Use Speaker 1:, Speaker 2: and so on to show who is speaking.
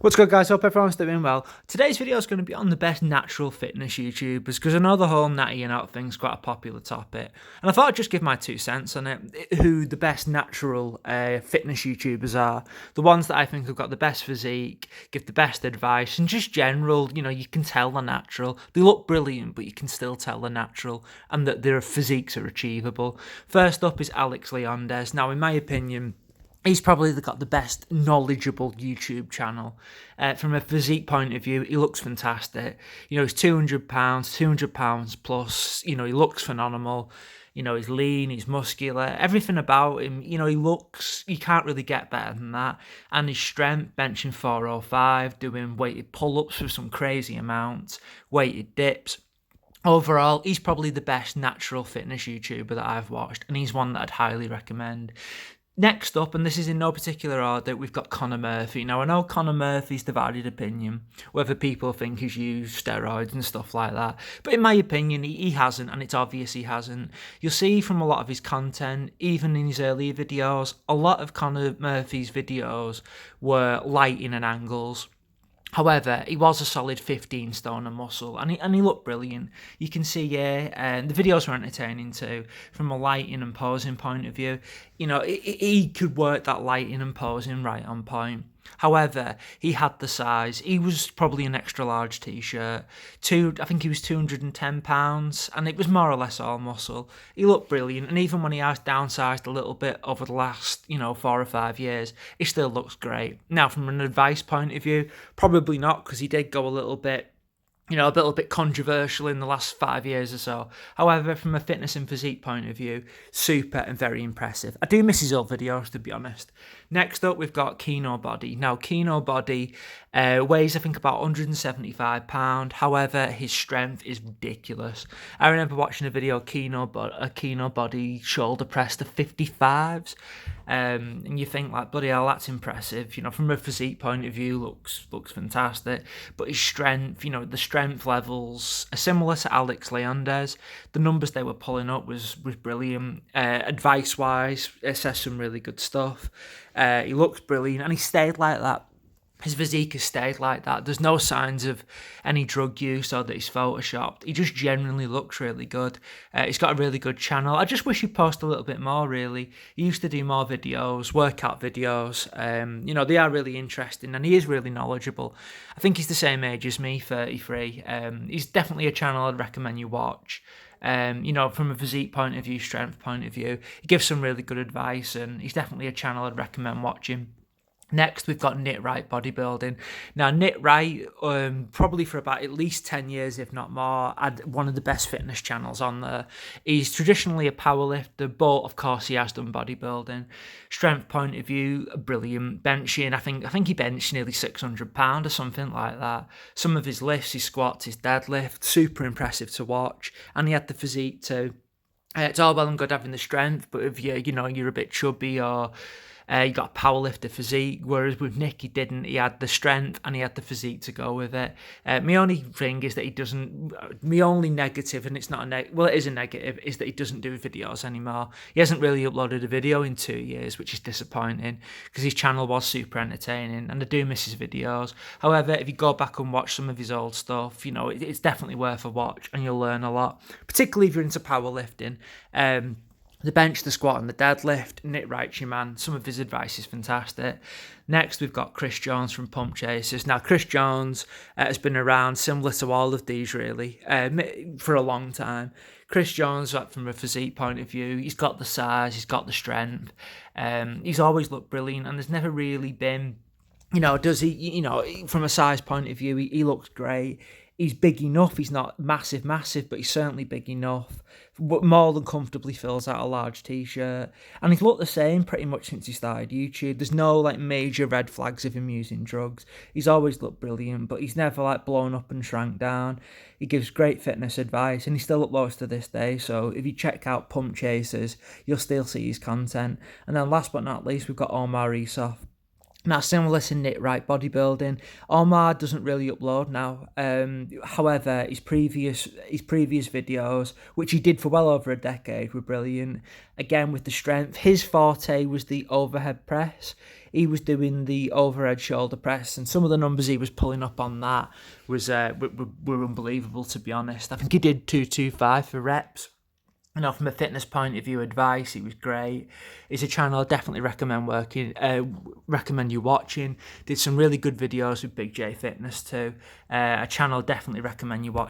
Speaker 1: What's good, guys? Hope everyone's doing well. Today's video is going to be on the best natural fitness YouTubers, because I know the whole natty and out thing's quite a popular topic, and I thought I'd just give my 2 cents on it, who the best natural fitness YouTubers are, the ones that I think have got the best physique, give the best advice, and just general, you can tell they're natural. They look brilliant, but you can still tell they're natural, and that their physiques are achievable. First up is Leonidas. Now, in my opinion, he's probably got the best knowledgeable YouTube channel. From a physique point of view, he looks fantastic. He's 200 pounds plus. He looks phenomenal. He's lean, he's muscular, everything about him. You can't really get better than that. And his strength, benching 405, doing weighted pull-ups for some crazy amounts, weighted dips. Overall, he's probably the best natural fitness YouTuber that I've watched, and he's one that I'd highly recommend. Next up, and this is in no particular order, we've got Conor Murphy. Now, I know Conor Murphy's divided opinion, whether people think he's used steroids and stuff like that. But in my opinion, he hasn't, and it's obvious he hasn't. You'll see from a lot of his content, even in his earlier videos, a lot of Conor Murphy's videos were lighting and angles. However, he was a solid 15 stone of muscle, and he looked brilliant. You can see, and the videos were entertaining too, from a lighting and posing point of view. He could work that lighting and posing right on point. However, he had the size. He was probably an extra large t-shirt. I think he was 210 pounds, and it was more or less all muscle. He looked brilliant, and even when he has downsized a little bit over the last, 4 or 5 years, he still looks great. Now, from an advice point of view, probably not, because he did go a little bit controversial in the last 5 years or so. However, from a fitness and physique point of view, super and very impressive. I do miss his old videos, to be honest. Next up, we've got Kinobody. Now, Kinobody weighs, I think, about 175 pounds. However, his strength is ridiculous. I remember watching a video of Kinobody shoulder press to 55s. And you think, like, bloody hell, that's impressive. From a physique point of view, looks fantastic. But his strength, the strength levels are similar to Leonidas. The numbers they were pulling up was brilliant. Advice-wise, it says some really good stuff. He looks brilliant, and he stayed like that. His physique has stayed like that. There's no signs of any drug use or that he's photoshopped. He just genuinely looks really good. He's got a really good channel. I just wish he'd post a little bit more, really. He used to do more videos, workout videos. They are really interesting, and he is really knowledgeable. I think he's the same age as me, 33. He's definitely a channel I'd recommend you watch. From a physique point of view, strength point of view, he gives some really good advice, and he's definitely a channel I'd recommend watching. Next, we've got Wright Bodybuilding. Now, Wright, probably for about at least 10 years, if not more, had one of the best fitness channels on there. He's traditionally a powerlifter, but of course he has done bodybuilding. Strength point of view, brilliant. Benching, I think he benched nearly 600 pounds or something like that. Some of his lifts, his squats, his deadlift, super impressive to watch. And he had the physique too. It's all well and good having the strength, but if you're a bit chubby or you got a powerlifter physique, whereas with Nick, he didn't. He had the strength and he had the physique to go with it. My only thing is that he doesn't. My only negative, and it's not a it is a negative, is that he doesn't do videos anymore. He hasn't really uploaded a video in 2 years, which is disappointing, because his channel was super entertaining, and I do miss his videos. However, if you go back and watch some of his old stuff, it's definitely worth a watch, and you'll learn a lot, particularly if you're into powerlifting. The bench, the squat, and the deadlift. Nick Wright's your man. Some of his advice is fantastic. Next, we've got Chris Jones from Pump Chasers. Now, Chris Jones has been around, similar to all of these, really, for a long time. Chris Jones, from a physique point of view, he's got the size, he's got the strength. He's always looked brilliant, and there's never really been, does he, from a size point of view, he looks great. He's big enough. He's not massive, but he's certainly big enough. More than comfortably fills out a large t-shirt. And he's looked the same pretty much since he started YouTube. There's no major red flags of him using drugs. He's always looked brilliant, but he's never blown up and shrank down. He gives great fitness advice, and he still uploads to this day. So if you check out Pump Chasers, you'll still see his content. And then last but not least, we've got Omar Isuf. Now, similar to Wright bodybuilding, Omar doesn't really upload now. However, his previous videos, which he did for well over a decade, were brilliant. Again, with the strength, his forte was the overhead press. He was doing the overhead shoulder press, and some of the numbers he was pulling up on that was were unbelievable, to be honest. I think he did 225 for reps. You know, from a fitness point of view, advice, it was great. It's a channel I definitely recommend you watching. Did some really good videos with Big J Fitness too. A channel I definitely recommend you watch.